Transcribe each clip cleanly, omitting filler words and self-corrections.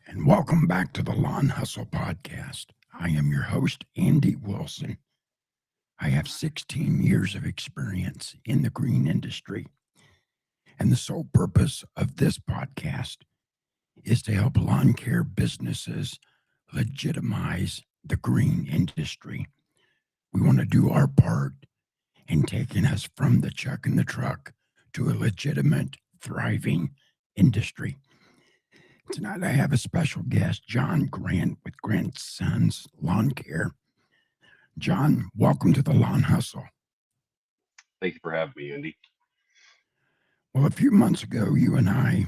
And welcome back to the Lawn Hustle Podcast. I am your host, Andy Wilson. I have 16 years of experience in the green industry. And the sole purpose of this podcast is to help lawn care businesses legitimize the green industry. We want to do our part in taking us from the chuck in the truck to a legitimate, thriving industry. Tonight, I have a special guest, John Grant with Grant Sons Lawn Care. John, welcome to the Lawn Hustle. Thank you for having me, Andy. Well, a few months ago, you and I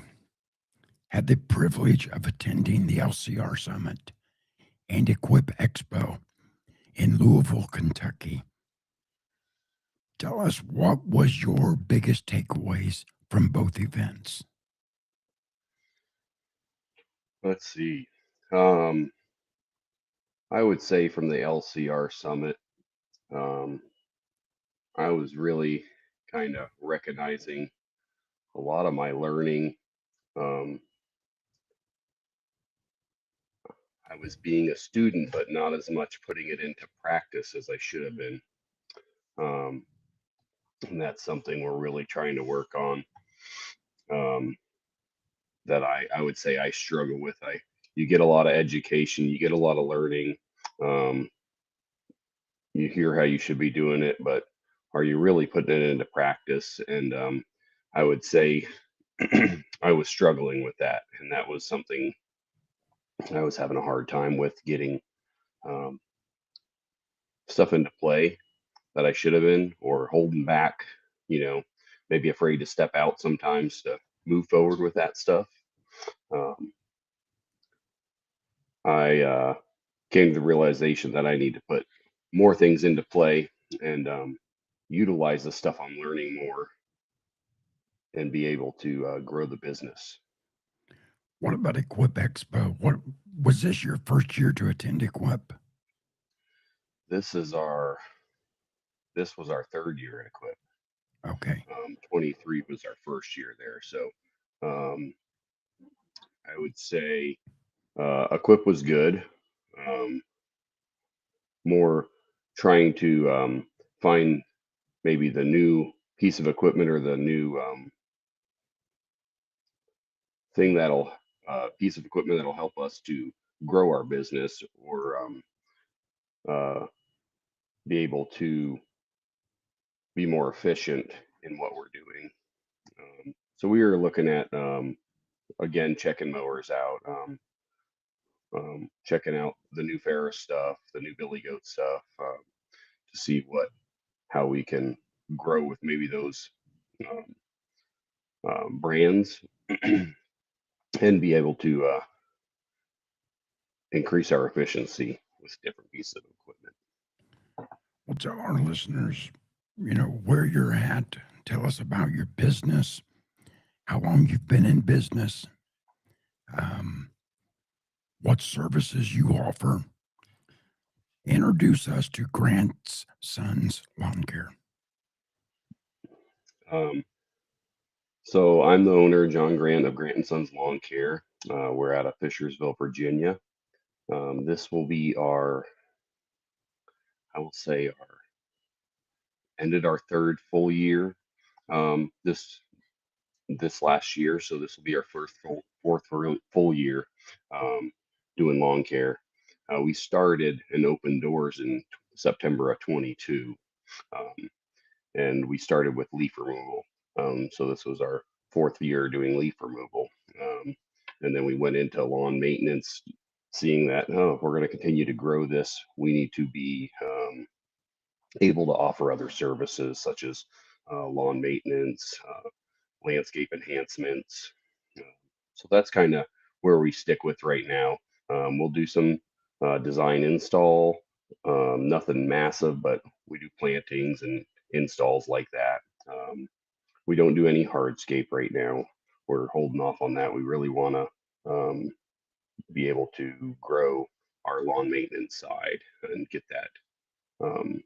had the privilege of attending the LCR Summit and Equip Expo in Louisville, Kentucky. Tell us, what was your biggest takeaways from both events? Let's see. I would say from the LCR Summit, I was really kind of recognizing a lot of my learning. Um, I was being a student, but not as much putting it into practice as I should have been. Um, and that's something we're really trying to work on. That I would say I struggle with. You get a lot of education, you get a lot of learning. Um, you hear how you should be doing it, but are you really putting it into practice? And I would say I was struggling with that, and that was something I was having a hard time with getting um, stuff into play that I should have been, or holding back, maybe afraid to step out sometimes to move forward with that stuff. Um, I came to the realization that I need to put more things into play and utilize the stuff I'm learning more and be able to grow the business. What about Equip Expo? What was this your first year to attend Equip? This is our this was our third year at Equip. Okay. 23 was our first year there, so um, I would say Equip was good. Um, More trying to find maybe the new piece of equipment or the new thing that'll piece of equipment that'll help us to grow our business or uh, be able to be more efficient in what we're doing. So we were looking at again checking mowers out, checking out the new Ferris stuff, the new Billy Goat stuff, to see how we can grow with maybe those um, brands and be able to increase our efficiency with different pieces of equipment. Well, tell our listeners, where you're at. Tell us about your business, how long you've been in business, um, what services you offer. Introduce us to Grant's Sons Lawn Care. So I'm the owner, John Grant of Grant and Sons Lawn Care. We're out of Fishersville, Virginia. This will be I will say, ended our third full year this last year. So this will be our fourth full year doing lawn care. We started and opened doors in September of 22, and we started with leaf removal. So this was our fourth year doing leaf removal, and then we went into lawn maintenance, seeing that if we're going to continue to grow this, we need to be able to offer other services such as lawn maintenance, landscape enhancements. Uh, so that's kind of where we stick with right now. We'll do some design install, nothing massive, but we do plantings and installs like that. We don't do any hardscape right now. we're holding off on that. We really want to be able to grow our lawn maintenance side and get that um,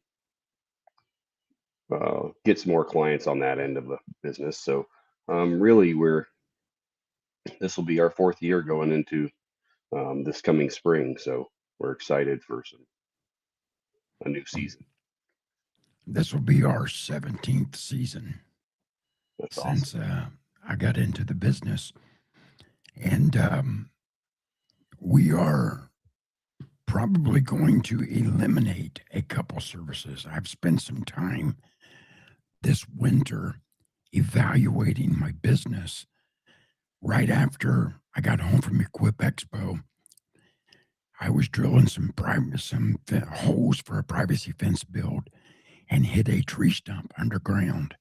get some more clients on that end of the business. So really, we're this will be our fourth year going into this coming spring. So we're excited for a new season. This will be our 17th season That's awesome. since I got into the business. And we are probably going to eliminate a couple services. I've spent some time this winter evaluating my business. Right after I got home from Equip Expo, I was drilling some holes for a privacy fence build and hit a tree stump underground,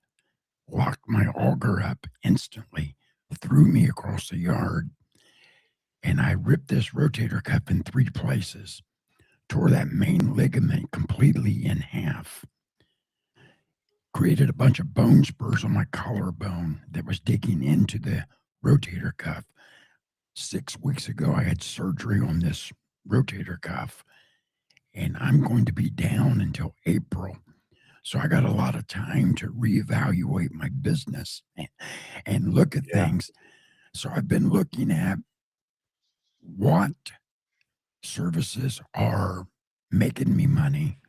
locked my auger up instantly, threw me across the yard, and I ripped this rotator cuff in 3 places, tore that main ligament completely in half, created a bunch of bone spurs on my collarbone that was digging into the rotator cuff. 6 weeks ago, I had surgery on this rotator cuff, and I'm going to be down until April. So I got a lot of time to reevaluate my business and look at Yeah, things. So I've been looking at what services are making me money,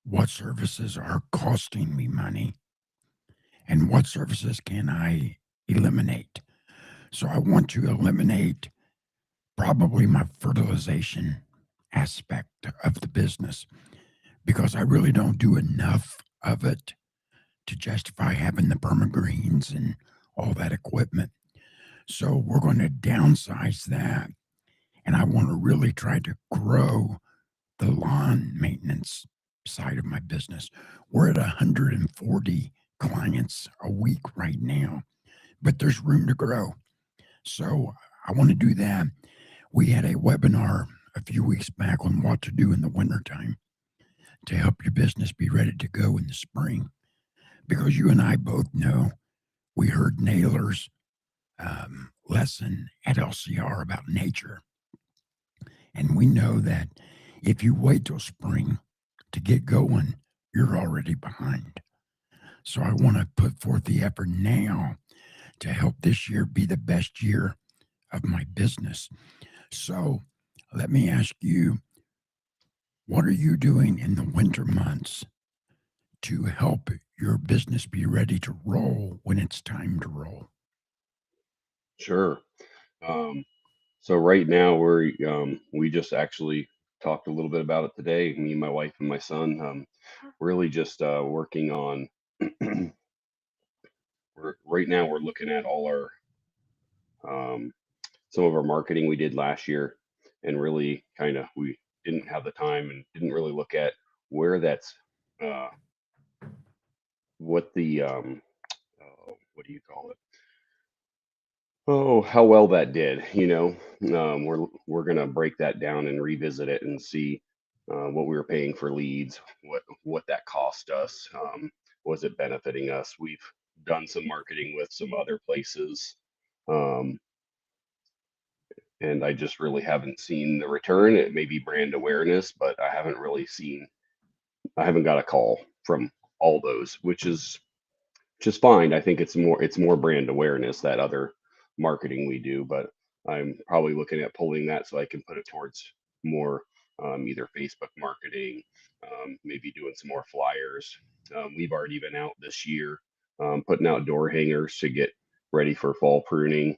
what services are costing me money, and what services can I eliminate. So I want to eliminate probably my fertilization aspect of the business because I really don't do enough of it to justify having the permagreens and all that equipment. So we're going to downsize that. And I want to really try to grow the lawn maintenance side of my business. We're at 140 clients a week right now, but there's room to grow. So I want to do that. We had a webinar a few weeks back on what to do in the wintertime to help your business be ready to go in the spring. Because you and I both know we heard Naylor's lesson at LCR about nature. And we know that if you wait till spring to get going, you're already behind. So I want to put forth the effort now to help this year be the best year of my business. So let me ask you, what are you doing in the winter months to help your business be ready to roll when it's time to roll? sure. Um, so right now we just actually talked a little bit about it today. Me, my wife, and my son. Really just working on. Right now we're looking at all our um, some of our marketing we did last year, and really kind of we didn't have the time and didn't really look at where that's uh, what the what do you call it? Oh, how well that did. We're gonna break that down and revisit it and see what we were paying for leads, what that cost us. Was it benefiting us? We've done some marketing with some other places, um, and I just really haven't seen the return. It may be brand awareness, but I haven't got a call from all those, which is fine. I think it's more brand awareness, that other marketing we do, but I'm probably looking at pulling that so I can put it towards more either Facebook marketing, maybe doing some more flyers. We've already been out this year putting out door hangers to get ready for fall pruning,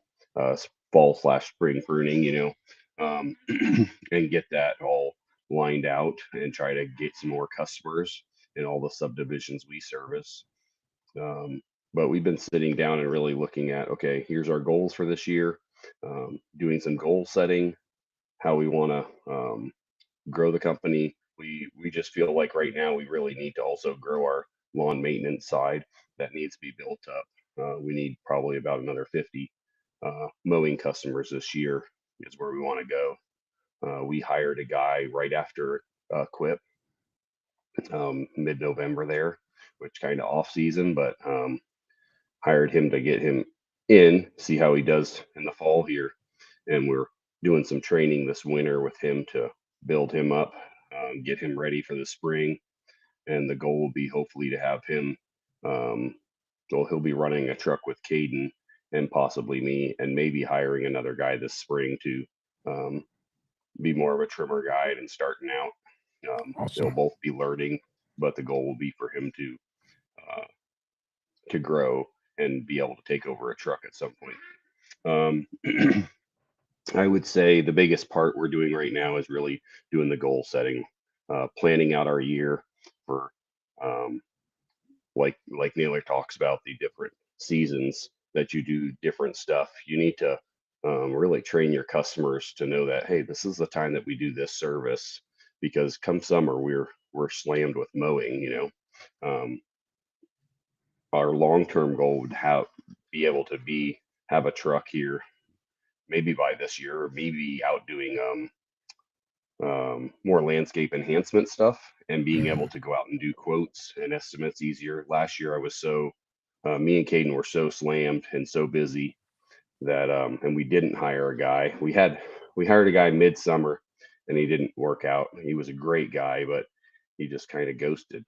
fall/spring pruning, and get that all lined out and try to get some more customers in all the subdivisions we service. um, but we've been sitting down and really looking at, okay, here's our goals for this year, doing some goal setting, how we want to grow the company. We just feel like right now we really need to also grow our lawn maintenance side. That needs to be built up. We need probably about another 50 mowing customers this year is where we want to go. We hired a guy right after Quip, mid-November there, which kind of off season, but hired him to get him see how he does in the fall here. And we're doing some training this winter with him to build him up, get him ready for the spring. And the goal will be hopefully to have him, um, well, he'll be running a truck with Caden and possibly me, and maybe hiring another guy this spring to um, be more of a trimmer guide and starting out. They'll Awesome. both be learning, but the goal will be for him uh, to grow and be able to take over a truck at some point. Um, I would say the biggest part we're doing right now is really doing the goal setting, planning out our year for, um, like Naylor talks about the different seasons that you do different stuff. You need to really train your customers to know that, hey, this is the time that we do this service, because come summer we're slammed with mowing. Um, our long term goal would have be able to have a truck here maybe by this year, or maybe out doing more landscape enhancement stuff and being able Mhm. to go out and do quotes and estimates easier. Last year, I was me and Caden were so slammed and so busy that, and we didn't hire a guy. We hired a guy midsummer and he didn't work out. He was a great guy, but he just kind of ghosted.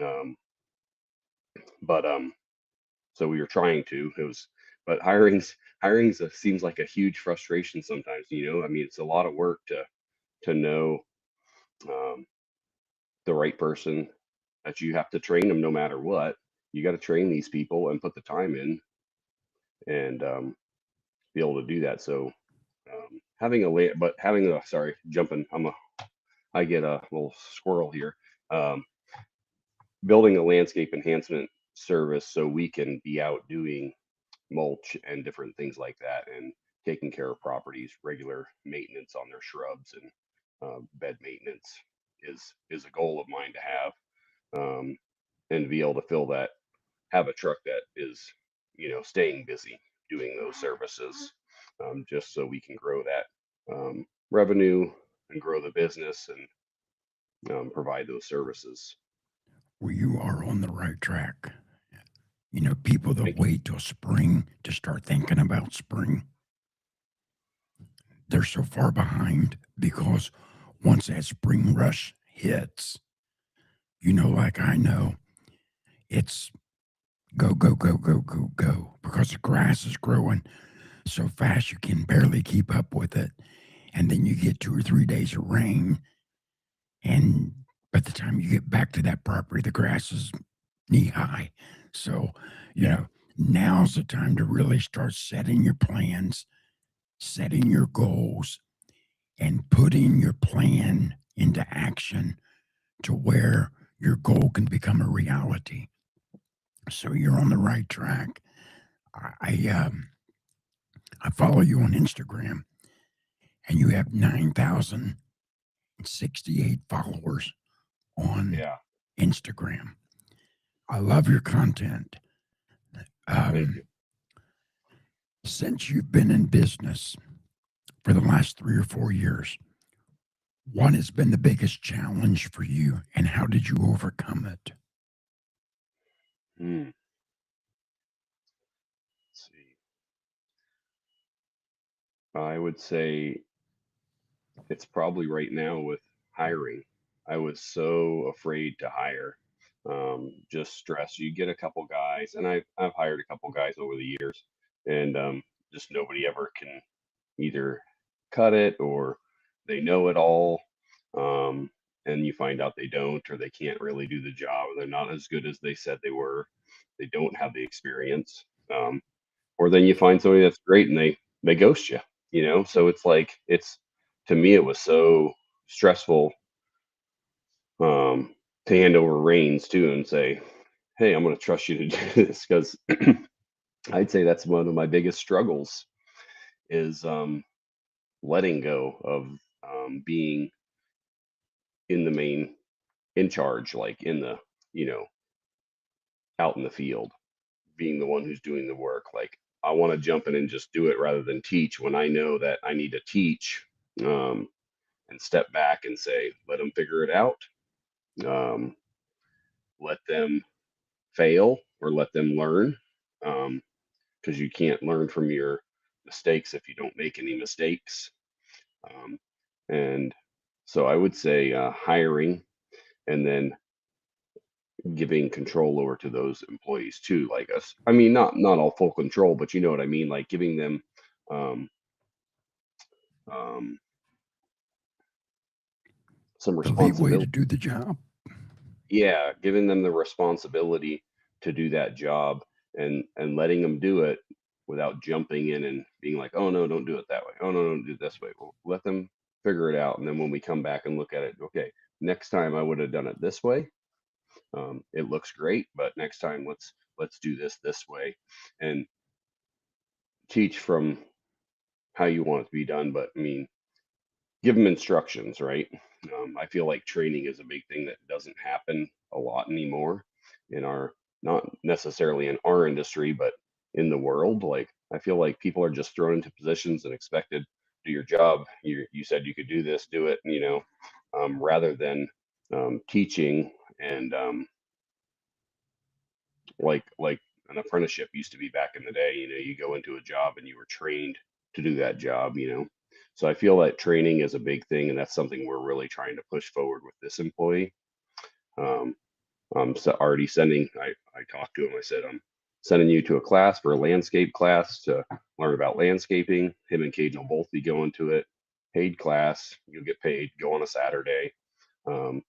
Um, but So we were trying to. But seems like a huge frustration sometimes. I mean, it's a lot of work to know um, the right person, that you have to train them no matter what. You got to train these people and put the time in, and be able to do that. So having a sorry, jumping. I get a little squirrel here. Um, Building a landscape enhancement service so we can be out doing mulch and different things like that, and taking care of properties, regular maintenance on their shrubs and bed maintenance is a goal of mine to have, and be able to have a truck that is, staying busy doing those services, just so we can grow that revenue and grow the business and provide those services. Well, you are on the right track. People that Thank you. wait till spring to start thinking about spring, they're so far behind because once that spring rush hits, like I know, it's go, go, go, go, go, go because the grass is growing so fast you can barely keep up with it. And then you get 2 or 3 days of rain. And by the time you get back to that property, the grass is knee high. So, you Yeah. know, now's the time to really start setting your plans, setting your goals, and putting your plan into action to where your goal can become a reality. So you're on the right track. I I, um, I follow you on Instagram, and you have 9,068 followers on Yeah. Instagram. I love your content. Thank you. Um, since you've been in business for the last 3 or 4 years, what has been the biggest challenge for you, and how did you overcome it? Hmm. Let's see. I would say it's probably right now with hiring. I was so afraid to hire. Just stress. You get a couple guys, and I've hired a couple guys over the years, and just nobody ever can either cut it, or they know it all, um, and you find out they don't, or they can't really do the job, or they're not as good as they said they were. They don't have the experience, or then you find somebody that's great and they ghost you. So it's like, to me it was so stressful, to hand over reins too and say, hey, I'm going to trust you to do this, because I'd say that's one of my biggest struggles is letting go of being in the main in charge, like in the you know out in the field, being the one who's doing the work. Like, I want to jump in and just do it rather than teach, when I know that I need to teach, um, and step back and say, let them figure it out. Um, let them fail or let them learn. Um, because you can't learn from your mistakes if you don't make any mistakes. Um, and so I would say hiring, and then giving control over to those employees too, like us. I mean, not all full control, but you know what I mean, like giving them um, um, some The leeway to responsibility. do the job. Yeah, giving them the responsibility to do that job, and letting them do it without jumping in and being like, "Oh no, don't do it that way. Oh no, don't do it this way." Well, let them figure it out, and then when we come back and look at it, okay, next time I would have done it this way. It looks great, but next time let's do this way, and teach from how you want it to be done. But I mean, give them instructions, right? I feel like training is a big thing that doesn't happen a lot anymore in our, not necessarily in our industry, but in the world. Like, I feel like people are just thrown into positions and expected, do your job. You said you could do this, do it, rather than teaching, and like an apprenticeship used to be back in the day. You go into a job and you were trained to do that job. So I feel that training is a big thing, and that's something we're really trying to push forward with this employee. um, I'm already sending, I talked to him, I said, I'm sending you to a class, for a landscape class, to learn about landscaping. Him and Cade will both be going to it. Paid class, you'll get paid, go on a Saturday. um,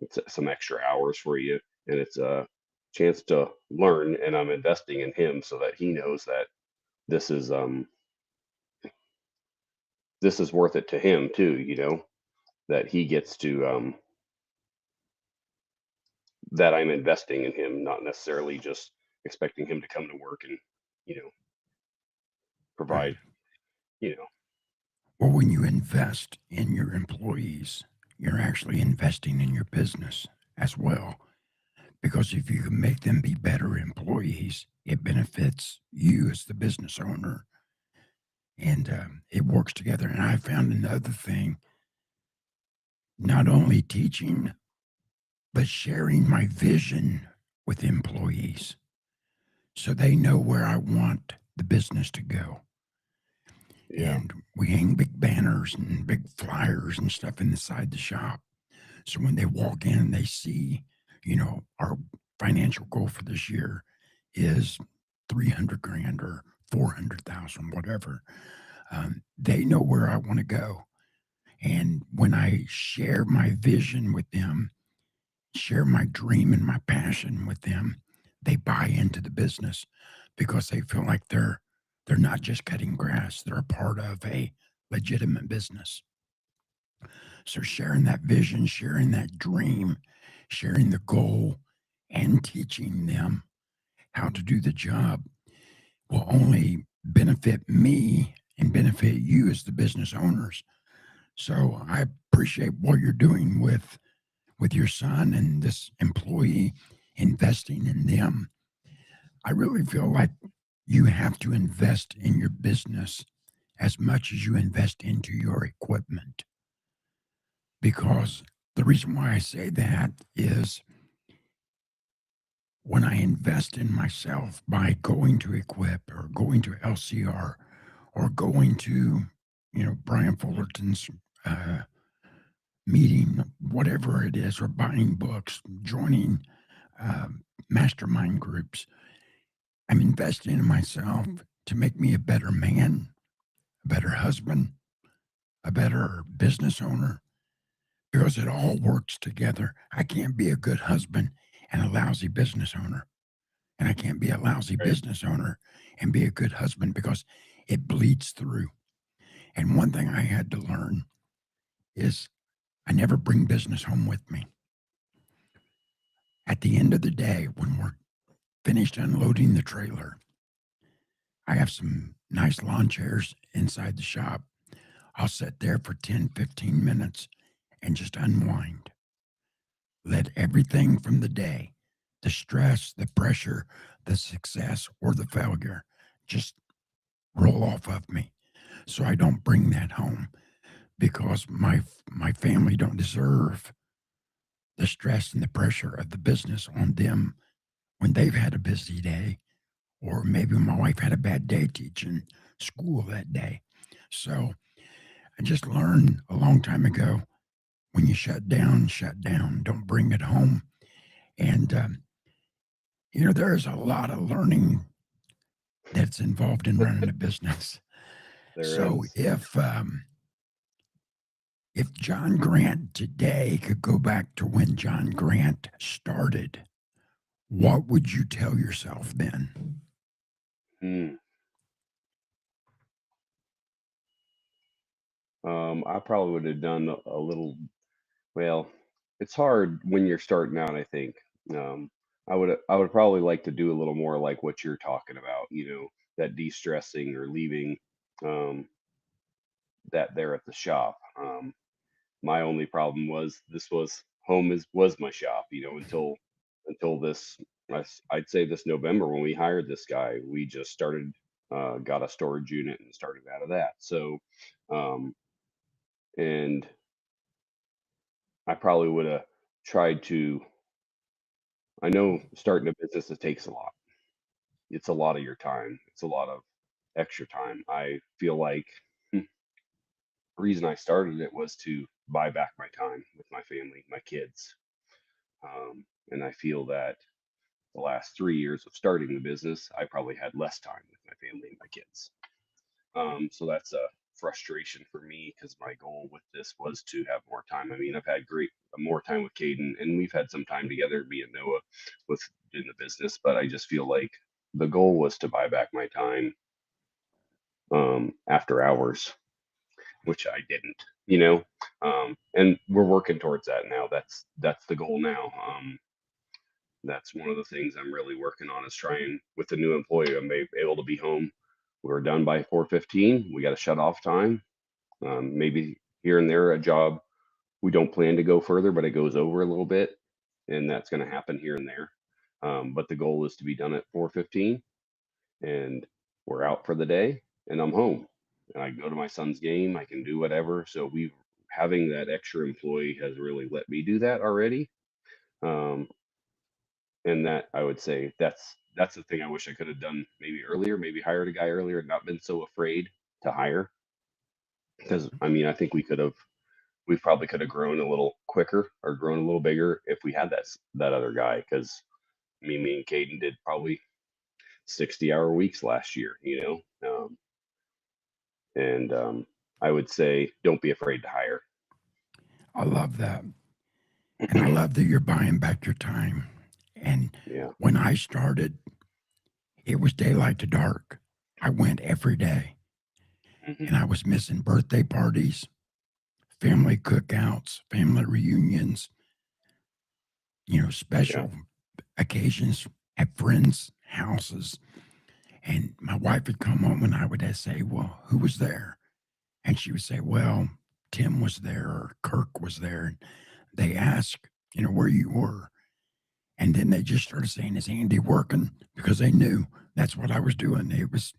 it's some extra hours for you, and it's a chance to learn, and I'm investing in him so that he knows that this is um this is worth it to him too, that he gets to that I'm investing in him, not necessarily just expecting him to come to work and you know Right. provide you know Well, when you invest in your employees, you're actually investing in your business as well. Because if you can make them be better employees, it benefits you as the business owner, and it works together. And I found another thing, not only teaching, but sharing my vision with employees so they know where I want the business to go. yeah. And we hang big banners and big flyers and stuff inside the shop. So when they walk in, they see, our financial goal for this year is 300 grand or 400,000, whatever. They know where I want to go. And when I share my vision with them, share my dream and my passion with them, they buy into the business because they feel like they're not just cutting grass, they're a part of a legitimate business. So sharing that vision, sharing that dream, sharing the goal, and teaching them how to do the job will only benefit me and benefit you as the business owners. So I appreciate what you're doing with your son and this employee, investing in them. I really feel like you have to invest in your business as much as you invest into your equipment. Because the reason why I say that is when I invest in myself by going to Equip or going to LCR or going to, Brian Fullerton's uh, meeting, whatever it is, or buying books, joining mastermind groups, I'm investing in myself to make me a better man, a better husband, a better business owner, because it all works together. I can't be a good husband and a lousy business owner. And I can't be a lousy Right. business owner and be a good husband because it bleeds through. And one thing I had to learn is I never bring business home with me. At the end of the day, when we're finished unloading the trailer, I have some nice lawn chairs inside the shop. I'll sit there for 10, 15 minutes and just unwind. Let everything from the day, the stress, the pressure, the success, or the failure, just roll off of me. So I don't bring that home because my family don't deserve the stress and the pressure of the business on them when they've had a busy day or maybe my wife had a bad day teaching school that day. So I just learned a long time ago, when you shut down, shut down. Don't bring it home. And, there's a lot of learning that's involved in running a business. There So is. if John Grant today could go back to when John Grant started, what would you tell yourself then? Hmm. I probably would have done a little. Well, it's hard when you're starting out, I think. Um, I would probably like to do a little more like what you're talking about, that de-stressing or leaving um, that there at the shop. My only problem was this was home is was my shop, until this I'd say this November when we hired this guy, we just started got a storage unit and started out of that. So um, and I probably would have tried to. I know starting a business, it takes a lot. It's a lot of your time. It's a lot of extra time. I feel like the reason I started it was to buy back my time with my family, my kids. And I feel that the last 3 years of starting the business, I probably had less time with my family and my kids. So that's a frustration for me because my goal with this was to have more time. I mean, I've had great more time with Caden, and we've had some time together, me and Noah, with in the business. But I just feel like the goal was to buy back my time after hours, which I didn't. And we're working towards that now. That's the goal now. That's one of the things I'm really working on is trying with the new employee. I'm able to be home. We're done by 4:15. We got a shut off time. Maybe here and there a job we don't plan to go further, but it goes over a little bit, and that's going to happen here and there. But the goal is to be done at 4:15, and we're out for the day, and I'm home, and I can go to my son's game. I can do whatever. So we having that extra employee has really let me do that already. Um, and that I would say that's the thing I wish I could have done maybe earlier, maybe hired a guy earlier and not been so afraid to hire. Because I mean, I think we probably could have grown a little quicker or grown a little bigger if we had that other guy. Because me and Caden did probably 60-hour weeks last year, and I would say don't be afraid to hire. I love that. And I love that you're buying back your time. And Yeah. when I started, it was daylight to dark. I went every day, Hmm. and I was missing birthday parties, family cookouts, family reunions, Yeah. special occasions at friends' houses. And my wife would come home and I would say, "Well, who was there?" And she would say, "Well, Tim was there or Kirk was there." And they asked, where you were. And then they just started saying, "Is Andy working?" Because they knew that's what I was doing. It was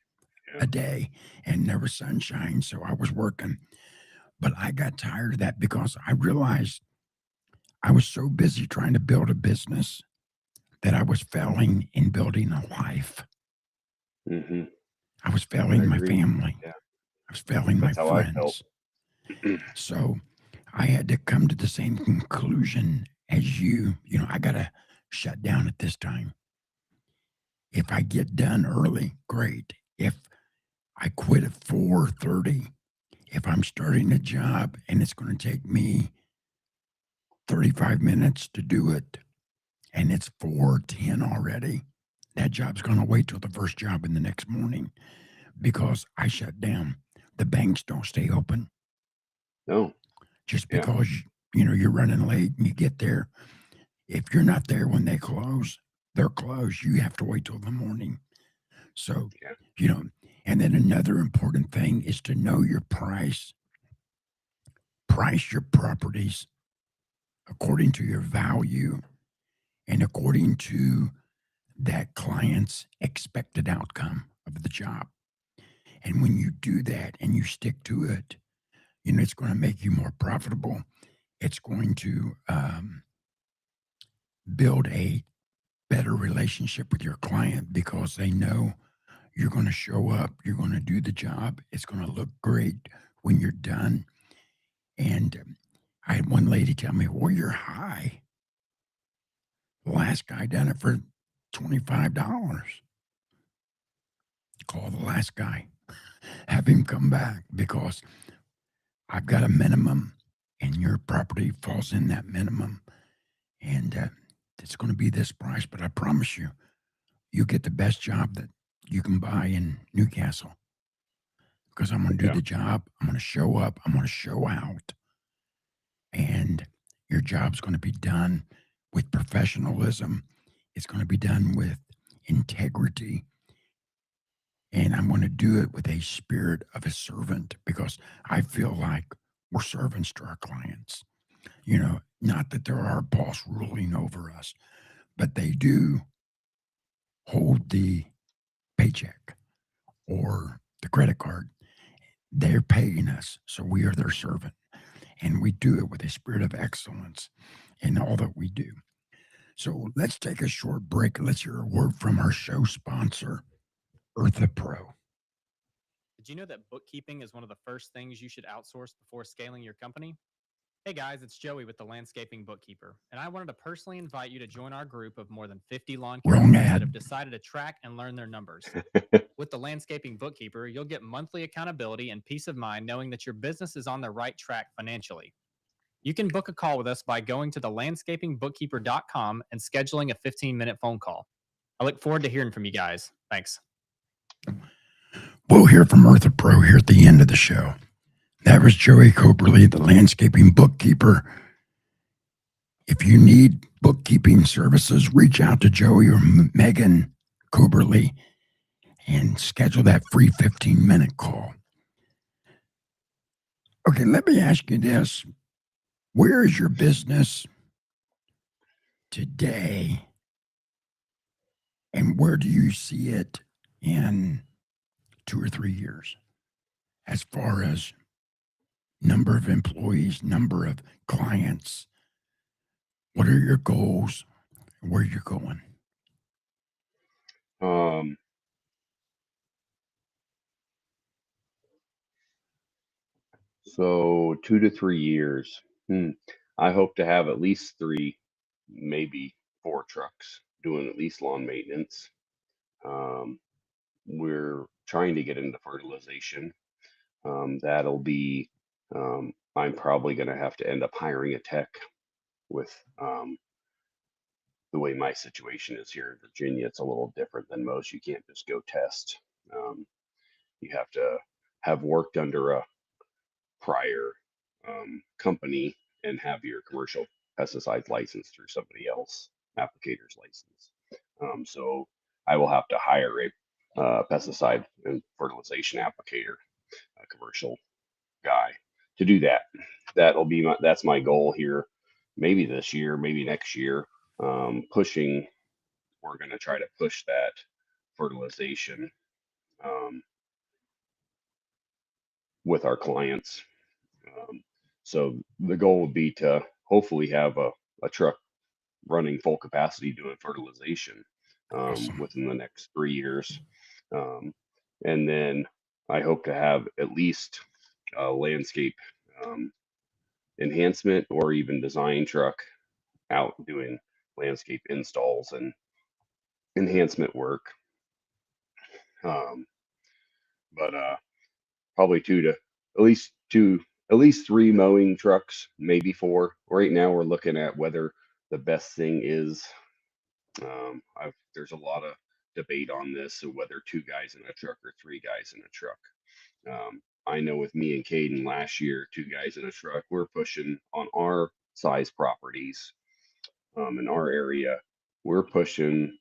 Yeah. a day and there was sunshine. So I was working. But I got tired of that because I realized I was so busy trying to build a business that I was failing in building a life. Hmm. I was I failing my agree. family. Yeah. I was failing my That's how I felt. friends. So I had to come to the same conclusion as you. I got to shut down at this time. If I get done early, great. If I quit at 4:30, if I'm starting a job and it's going to take me 35 minutes to do it and it's 4:10 already, that job's going to wait till the first job in the next morning because I shut down. The banks don't stay open No. just Yeah. because you're running late and you get there. If you're not there when they close, they're closed. You have to wait till the morning. So, Yeah. you know, and then another important thing is to know your price. Price your properties according to your value and according to that client's expected outcome of the job. And when you do that and you stick to it, it's going to make you more profitable. It's going to build a better relationship with your client because they know you're going to show up, you're going to do the job, it's going to look great when you're done. And I had one lady tell me, "Well, you're high. The last guy done it for $25. Call the last guy, have him come back because I've got a minimum and your property falls in that minimum. And it's going to be this price, but I promise you, you get the best job that you can buy in Newcastle because I'm going to do Yeah. the job. I'm going to show up. I'm going to show out. And your job's going to be done with professionalism. It's going to be done with integrity. And I'm going to do it with a spirit of a servant because I feel like we're servants to our clients. You know, not that they're our boss ruling over us, but they do hold the paycheck or the credit card. They're paying us, so we are their servant. And we do it with a spirit of excellence in all that we do. So let's take a short break. Let's hear a word from our show sponsor, Eartha Pro. Did you know that bookkeeping is one of the first things you should outsource before scaling your company? Hey guys, it's Joey with the Landscaping Bookkeeper, and I wanted to personally invite you to join our group of more than 50 lawn care Wrong pros that ad. have decided to track and learn their numbers. With the Landscaping Bookkeeper, you'll get monthly accountability and peace of mind knowing that your business is on the right track financially. You can book a call with us by going to thelandscapingbookkeeper.com and scheduling a 15-minute phone call. I look forward to hearing from you guys. Thanks. We'll hear from Eartha Pro here at the end of the show. That was Joey Coberly, the Landscaping Bookkeeper. If you need bookkeeping services, reach out to Joey or Megan Coberly and schedule that free 15-minute call. Okay, let me ask you this. Where is your business today? And where do you see it in 2 or 3 years? As far as number of employees, number of clients, what are your goals? Where you're going? So 2 to 3 years. I hope to have at least 3, maybe 4 trucks doing at least lawn maintenance. Um, we're trying to get into fertilization. That'll be, I'm probably going to have to end up hiring a tech with the way my situation is here in Virginia. It's a little different than most. You can't just go test. You have to have worked under a prior company and have your commercial pesticides license through somebody else, applicator's license. So I will have to hire a pesticide and fertilization applicator, a commercial guy to do that. That's my goal here. Maybe this year, maybe next year. Pushing, we're going to try to push that fertilization um, with our clients. So the goal would be to hopefully have a truck running full capacity doing fertilization Awesome. within the next 3 years. Um, and then I hope to have at least a landscape um, enhancement or even design truck out doing landscape installs and enhancement work. Um, but probably at least 3 mowing trucks, maybe 4. Right now, we're looking at whether the best thing is. There's a lot of debate on this, so whether 2 guys in a truck or 3 guys in a truck. I know with me and Caden last year, 2 guys in a truck, we're pushing on our size properties in our area. We're pushing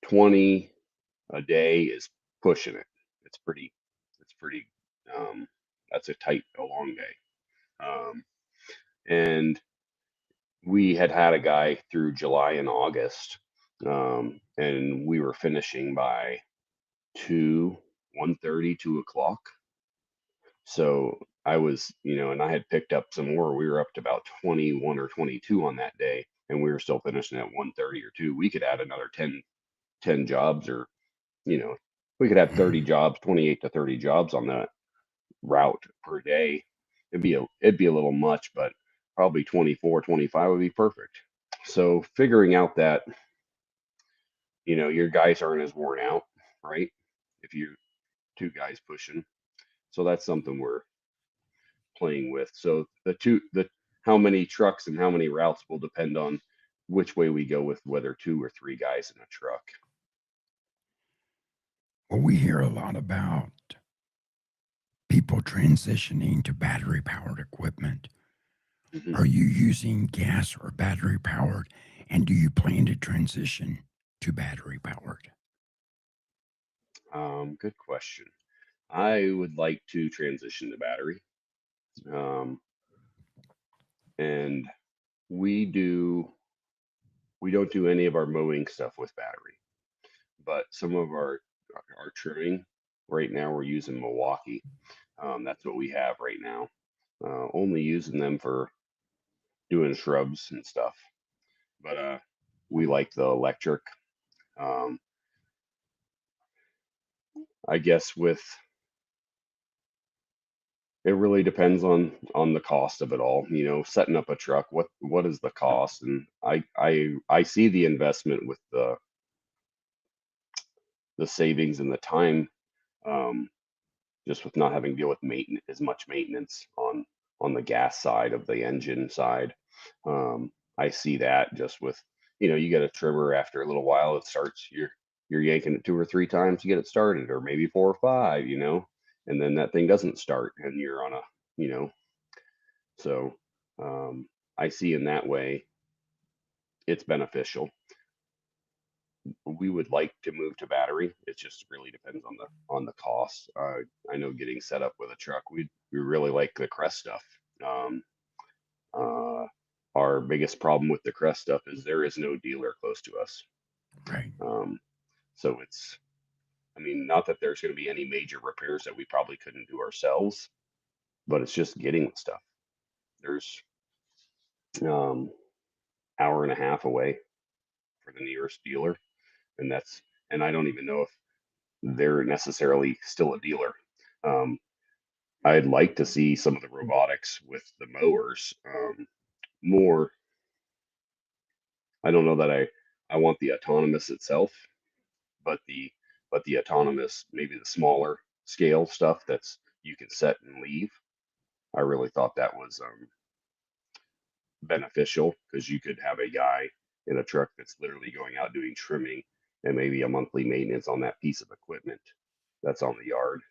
20 a day is pushing it. It's pretty, um, that's a long day. And we had a guy through July and August, and we were finishing by 1:30, 2 o'clock. So I was, and I had picked up some more. We were up to about 21 or 22 on that day, and we were still finishing at 130 or 2, we could add another 10 jobs, or, you know, we could have 30 jobs, 28 to 30 jobs on that route per day. It'd be a little much, but probably 24, 25 would be perfect. So figuring out that, your guys aren't as worn out, right? If you two guys pushing. So that's something we're playing with. So the how many trucks and how many routes will depend on which way we go with whether 2 or 3 guys in a truck. Well, we hear a lot about people transitioning to battery powered equipment. Mhm. Are you using gas or battery powered? And do you plan to transition to battery powered? Good question. I would like to transition to battery. Um, and we do we don't do any of our mowing stuff with battery, but some of our trimming right now we're using Milwaukee. That's what we have right now. Only using them for doing shrubs and stuff. But we like the electric. Um, I guess with it really depends on the cost of it all. Setting up a truck, what is the cost? And I see the investment with the savings and the time, um, just with not having to deal with maintenance as much maintenance on the gas side of the engine side. I see that just with, you get a trimmer, after a little while it starts, you're yanking it 2 or 3 times to get it started, or maybe 4 or 5, and then that thing doesn't start and you're on a, you know so um, I see in that way it's beneficial. We would like to move to battery. It just really depends on the cost. I know getting set up with a truck, we really like the Crest stuff. Um, uh, our biggest problem with the Crest stuff is there is no dealer close to us. Right. Um, so I mean, not that there's going to be any major repairs that we probably couldn't do ourselves, but it's just getting the stuff. There's um, hour and a half away for the nearest dealer, and I don't even know if they're necessarily still a dealer. Um, I'd like to see some of the robotics with the mowers, more. I don't know that I want the autonomous itself, but the autonomous, maybe the smaller scale stuff that's you can set and leave. I really thought that was beneficial, because you could have a guy in a truck that's literally going out doing trimming and maybe a monthly maintenance on that piece of equipment that's on the yard,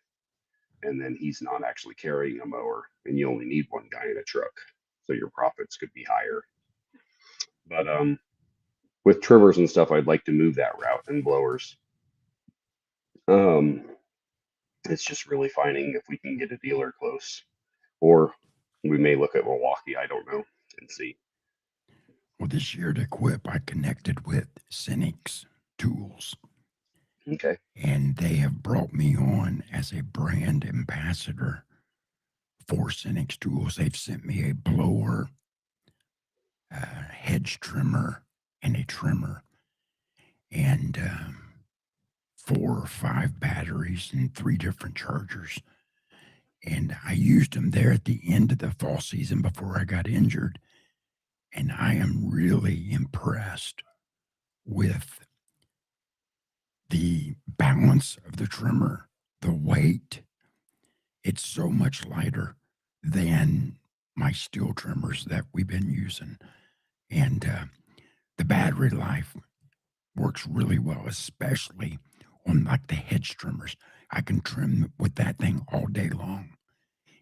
and then he's not actually carrying a mower, and you only need one guy in a truck, so your profits could be higher. But with trimmers and stuff, I'd like to move that route, and blowers. Um, it's just really finding if we can get a dealer close, or we may look at Milwaukee. I don't know, and see. Well, this year to equip, I connected with Cynics Tools, Okay. and they have brought me on as a brand ambassador for Cynics Tools. They've sent me a blower, a hedge trimmer, and a trimmer, and 4 or 5 batteries and 3 different chargers. And I used them there at the end of the fall season before I got injured. And I am really impressed with the balance of the trimmer, the weight. It's so much lighter than my steel trimmers that we've been using. And the battery life works really well, especially on like the hedge trimmers. I can trim with that thing all day long.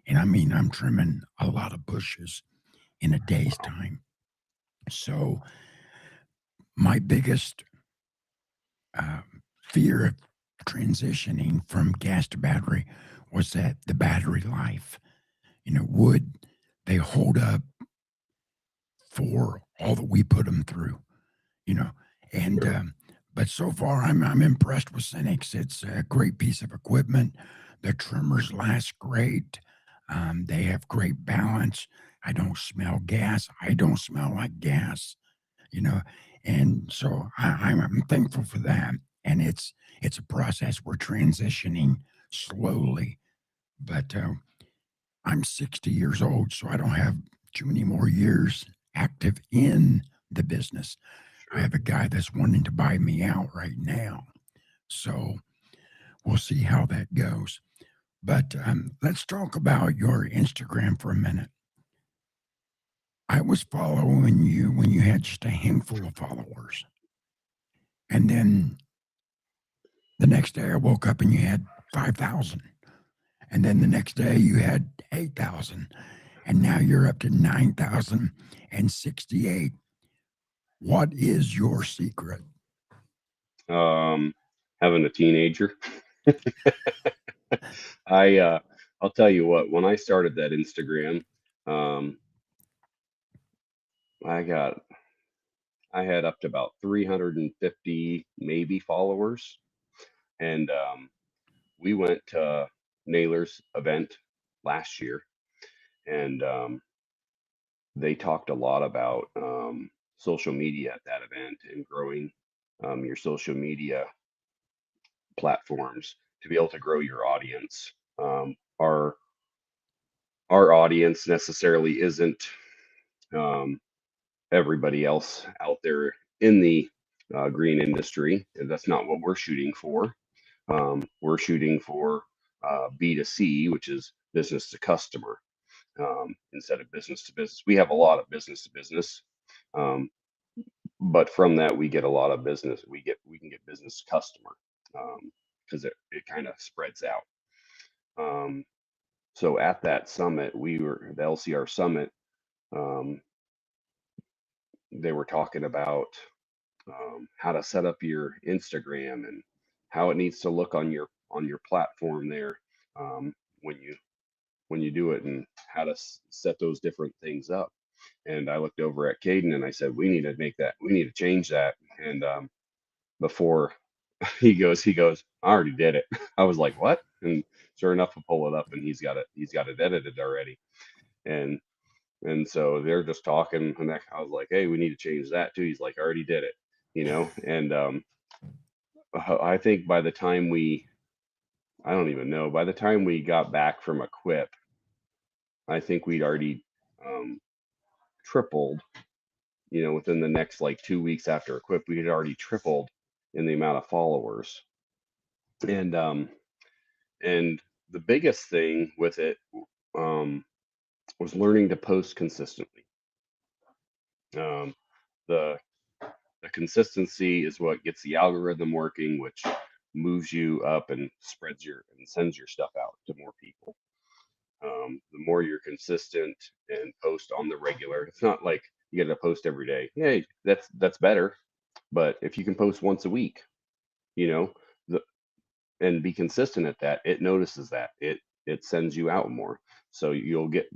And I mean, I'm trimming a lot of bushes in a day's time. So my biggest uh, fear of transitioning from gas to battery was that the battery life, would they hold up for all that we put them through, you know? And, Sure. but so far I'm impressed with Cynics. It's a great piece of equipment. The trimmers last great. They have great balance. I don't smell gas. I don't smell like gas. you know. And so I'm thankful for that. And it's a process. We're transitioning slowly, but I'm 60 years old, so I don't have too many more years active in the business. I Sure. have a guy that's wanting to buy me out right now. So we'll see how that goes. But let's talk about your Instagram for a minute. I was following you when you had just a handful of followers. And then the next day I woke up and you had 5,000. And then the next day you had 8,000. And now you're up to 9,068. What is your secret? Having a teenager. I'll tell you what, when I started that Instagram, um, I got I had up to about 350 maybe followers, and we went to Naylor's event last year, and they talked a lot about social media at that event and growing your social media platforms to be able to grow your audience. Our audience necessarily isn't um, everybody else out there in the green industry. And that's not what we're shooting for. We're shooting for B2C, which is business to customer, instead of business to business. We have a lot of business to business, um, but from that we get a lot of business. We can get business to customer because it kind of spreads out. Um, so at that summit, we were the LCR summit. Um, they were talking about how to set up your Instagram and how it needs to look on your platform there, when you do it, and how to set those different things up. And I looked over at Caden and I said, we need to change that. And before he goes, I already did it. I was like, what? And sure enough, I pull it up and he's got it edited already. And so they're just talking, and I was like, hey, we need to change that too. He's like, I already did it, and I think by the time I don't even know, by the time we got back from Equip, I think we'd already um, tripled, within the next like 2 weeks after Equip, we had already tripled in the amount of followers. And and the biggest thing with it um, was learning to post consistently. Um, the the consistency is what gets the algorithm working, which moves you up and sends your stuff out to more people. The more you're consistent and post on the regular, it's not like you got to post every day. Hey, that's better, but if you can post once a week, you know, the, and be consistent at that, it notices that it sends you out more, so you'll get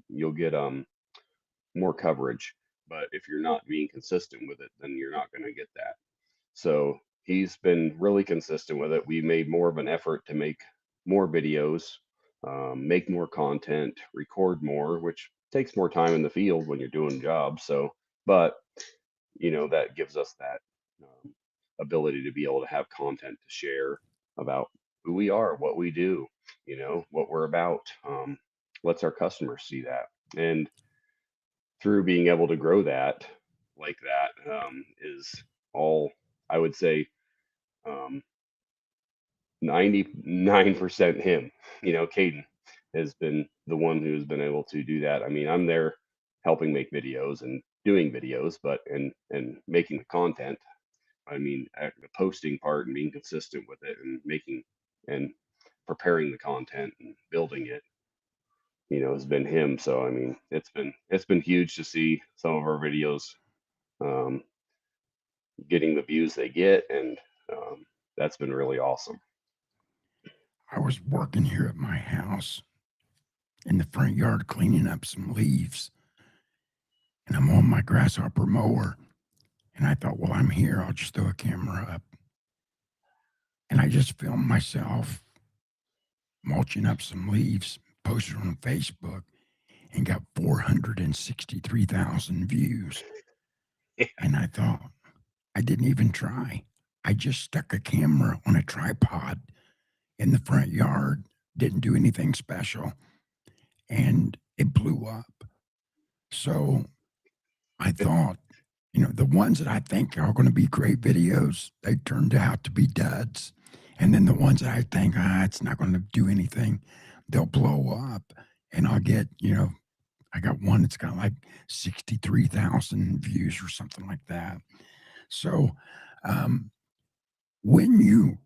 more coverage. But if you're not being consistent with it, then you're not going to get that. So he's been really consistent with it. We made more of an effort to make more videos, make more content, record more, which takes more time in the field when you're doing jobs. So, but that gives us that ability to be able to have content to share about who we are, what we do, what we're about. Lets our customers see that, and through being able to grow that like that, is all, I would say, um, 99% him. Caden has been the one who's been able to do that. I mean, I'm there helping make videos and doing videos, but and making the content. I mean, the posting part and being consistent with it and making and preparing the content and building it, has been him. So I mean, it's been huge to see some of our videos um, getting the views they get, and that's been really awesome. I was working here at my house in the front yard cleaning up some leaves, and I'm on my grasshopper mower. And I thought, well, I'm here. I'll just throw a camera up. And I just filmed myself mulching up some leaves, posted on Facebook, and got 463,000 views. And I thought, I didn't even try. I just stuck a camera on a tripod in the front yard, didn't do anything special, and it blew up. So I thought, the ones that I think are going to be great videos, they turned out to be duds. And then the ones that I think, it's not going to do anything, they'll blow up. And I'll get, I got one that's got like 63,000 views or something like that. So, um, when you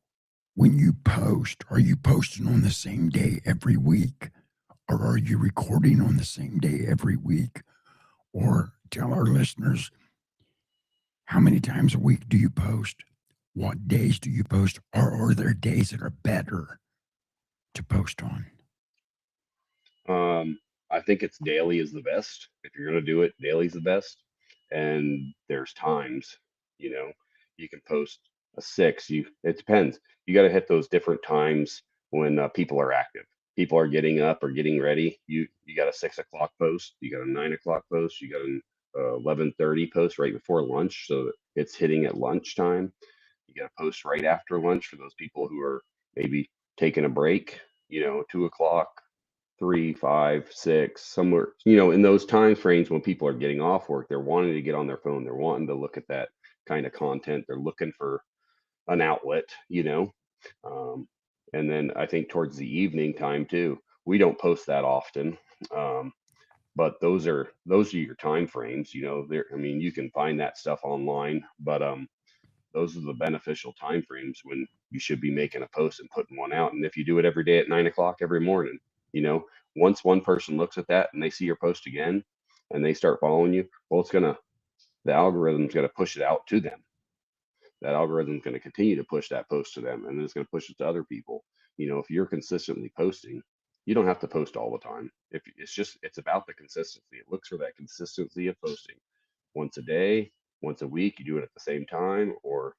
post, are you posting on the same day every week, or are you recording on the same day every week? Or tell our listeners, how many times a week do you post? What days do you post? Or are there days that are better to post on? I think it's daily is the best. If you're going to do it, daily's the best. And there's times, you know, you can post a 6. It depends. You got to hit those different times when people are active. People are getting up or getting ready. You got a 6 o'clock post. You got a 9 o'clock post. You got an 11:30 post right before lunch, so that it's hitting at lunchtime. You got to post right after lunch for those people who are maybe taking a break. 2 o'clock, 3, 5, 6, somewhere, in those time frames when people are getting off work, they're wanting to get on their phone. They're wanting to look at that kind of content. They're looking for an outlet. Um, and then I think towards the evening time too, we don't post that often. Um, but those are your time frames, there. I mean, you can find that stuff online, but those are the beneficial time frames when you should be making a post and putting one out. And if you do it every day at 9 o'clock every morning, you know, once one person looks at that and they see your post again and they start following you, well, the algorithm's going to push it out to them. That algorithm's going to continue to push that post to them, and then it's going to push it to other people. If you're consistently posting, you don't have to post all the time. If it's about the consistency. It looks for that consistency of posting once a day, once a week. You do it at the same time, or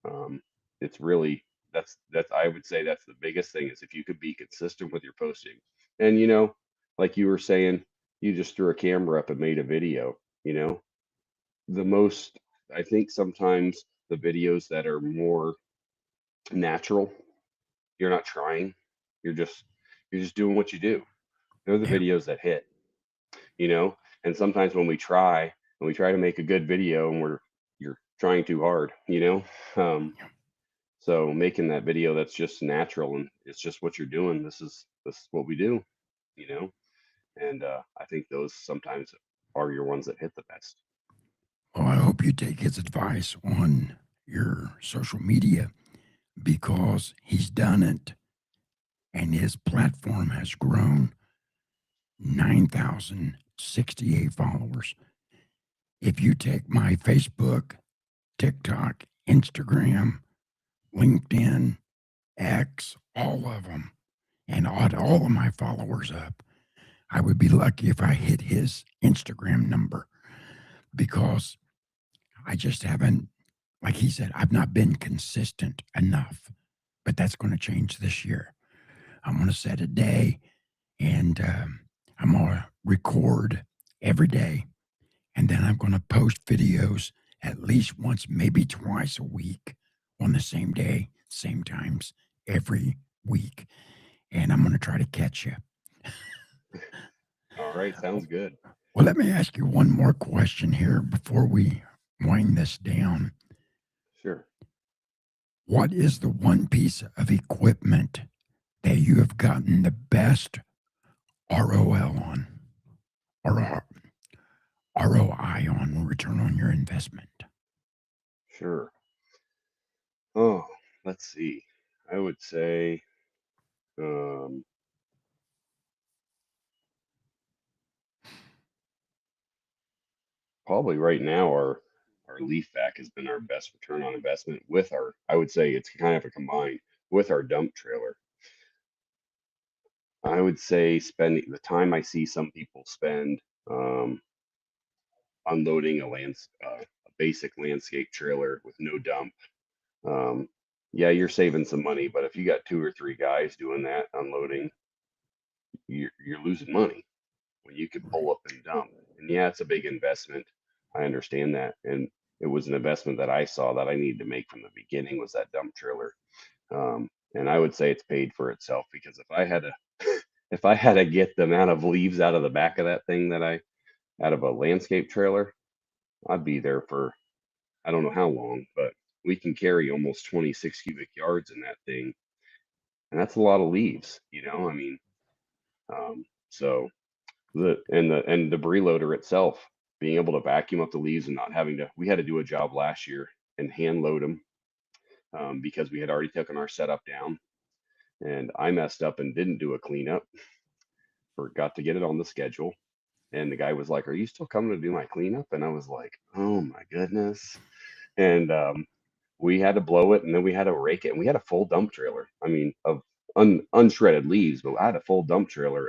um, it's really that's I would say that's the biggest thing is if you could be consistent with your posting. And like you were saying, you just threw a camera up and made a video. You know, the most I think sometimes the videos that are more natural, you're not trying, you're just doing what you do. They're the Yeah. videos that hit. You know, and sometimes when we try to make a good video and you're trying too hard. So making that video that's just natural and it's just what you're doing. This is what we do, you know. And I think those sometimes are your ones that hit the best. Well, I hope you take his advice on your social media because he's done it and his platform has grown 9,068 followers. If you take my Facebook, TikTok, Instagram, LinkedIn, X, all of them, and add all of my followers up, I would be lucky if I hit his Instagram number because I just haven't, like he said, I've not been consistent enough. But that's going to change this year. I'm going to set a day and I'm going to record every day. And then I'm going to post videos at least once, maybe twice a week on the same day, same times every week. And I'm going to try to catch you. All right, sounds good. Well, let me ask you one more question here before we wind this down. Sure. What is the one piece of equipment that you have gotten the best ROL on or ROI on, return on your investment? Sure. Oh, let's see. I would say um, probably right now our leaf vac has been our best return on investment with our, I would say it's kind of a combined with our dump trailer. I would say spending the time I see some people spend um, unloading a basic landscape trailer with no dump. Um, yeah, you're saving some money, but if you got 2 or 3 guys doing that unloading, you're losing money when you could pull up and dump. And yeah, it's a big investment. I understand that. And it was an investment that I saw that I needed to make from the beginning was that dump trailer. And I would say it's paid for itself because if I had to if I had to get the amount of leaves out of the back of that thing out of a landscape trailer, I'd be there for I don't know how long, but we can carry almost 26 cubic yards in that thing, and that's a lot of leaves, I mean, so the debris loader itself, being able to vacuum up the leaves and not having to, we had to do a job last year and hand load them because we had already taken our setup down, and I messed up and didn't do a cleanup, forgot to get it on the schedule. And the guy was like, "Are you still coming to do my cleanup?" And I was like, "Oh my goodness." And we had to blow it, and then we had to rake it, and we had a full dump trailer. I mean, of unshredded leaves, but I had a full dump trailer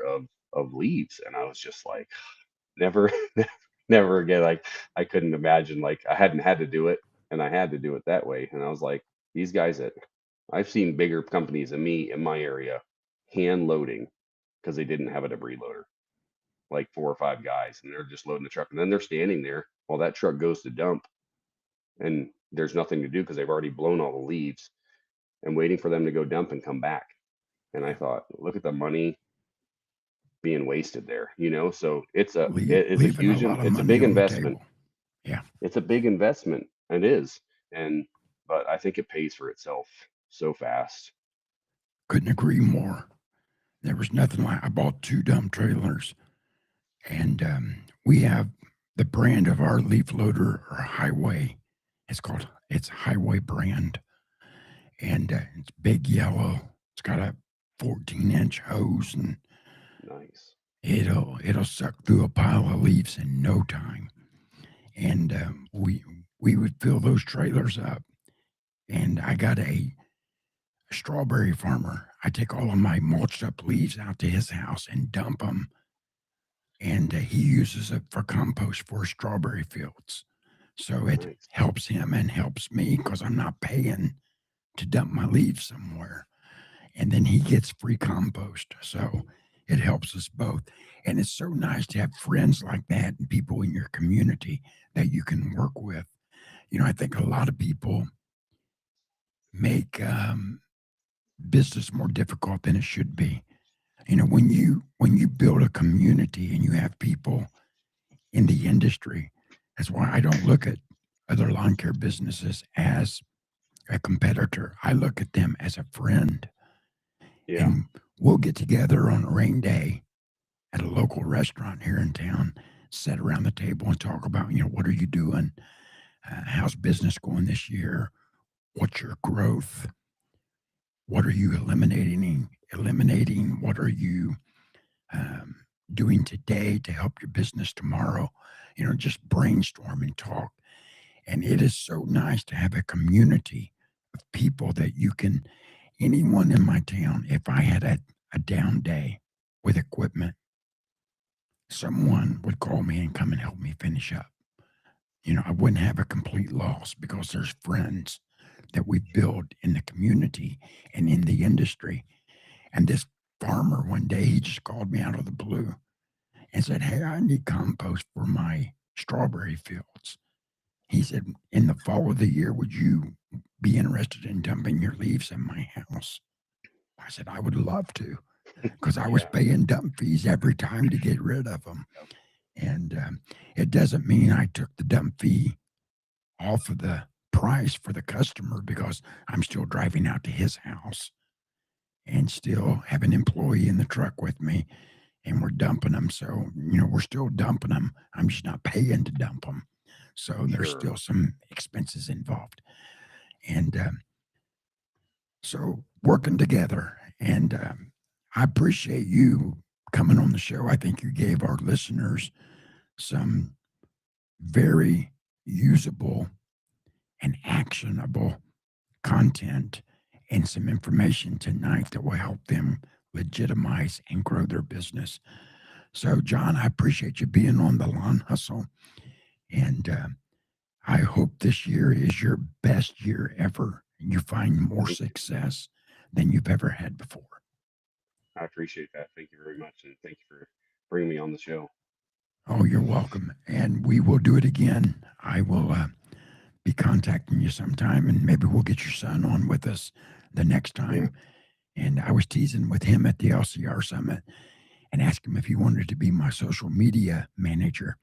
of leaves, and I was just like, never, never again. Like I couldn't imagine. Like I hadn't had to do it, and I had to do it that way. And I was like, these guys that I've seen bigger companies than me in my area hand loading because they didn't have a debris loader, like 4 or 5 guys, and they're just loading the truck, and then they're standing there while that truck goes to dump, and there's nothing to do because they've already blown all the leaves and waiting for them to go dump and come back. And I thought, look at the money being wasted there, So it's a Leaving a huge, lot of it's a money big on the investment. table. Yeah, It's a big investment. It is, and but I think it pays for itself so fast. couldn't agree more. There was nothing like I bought 2 dump trailers, and we have the brand of our leaf loader or Highway. It's Highway brand, and it's big yellow. It's got a 14-inch hose, and Nice. it'll suck through a pile of leaves in no time. And we would fill those trailers up. And I got a strawberry farmer. I take all of my mulched up leaves out to his house and dump them, and he uses it for compost for strawberry fields. So it Nice. helps him and helps me because I'm not paying to dump my leaves somewhere. And then he gets free compost. So it helps us both. And it's so nice to have friends like that and people in your community that you can work with. I think a lot of people make business more difficult than it should be. When you build a community and you have people in the industry, that's why I don't look at other lawn care businesses as a competitor. I look at them as a friend. Yeah. And we'll get together on a rain day at a local restaurant here in town, sit around the table and talk about, what are you doing? How's business going this year? What's your growth? What are you eliminating? What are you um, doing today to help your business tomorrow? Just brainstorm and talk. And it is so nice to have a community of people that you can, anyone in my town, if I had a down day with equipment, someone would call me and come and help me finish up. I wouldn't have a complete loss because there's friends that we build in the community and in the industry. And this farmer one day, he just called me out of the blue and said, "Hey, I need compost for my strawberry fields." He said, "In the fall of the year, would you be interested in dumping your leaves in my house?" I said, "I would love to," because I was Yeah. paying dump fees every time to get rid of them. And it doesn't mean I took the dump fee off of the price for the customer because I'm still driving out to his house and still have an employee in the truck with me and we're dumping them. So, we're still dumping them. I'm just not paying to dump them. So there's Sure. still some expenses involved. And so working together. And I appreciate you coming on the show. I think you gave our listeners some very usable and actionable content and some information tonight that will help them legitimize and grow their business. So, John, I appreciate you being on the Lawn Hustle. And I hope this year is your best year ever. And you find more Thank you. success than you've ever had before. I appreciate that. Thank you very much, and thank you for bringing me on the show. Oh, you're welcome. And we will do it again. I will be contacting you sometime, and maybe we'll get your son on with us the next time. And I was teasing with him at the LCR Summit and asked him if he wanted to be my social media manager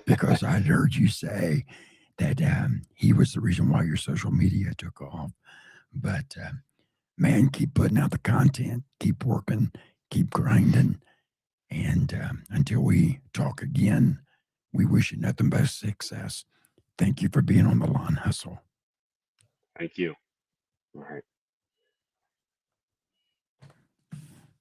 because I'd heard you say that he was the reason why your social media took off. But man, keep putting out the content, keep working, keep grinding. And until we talk again, we wish you nothing but success. Thank you for being on the Lawn Hustle. Thank you. All right.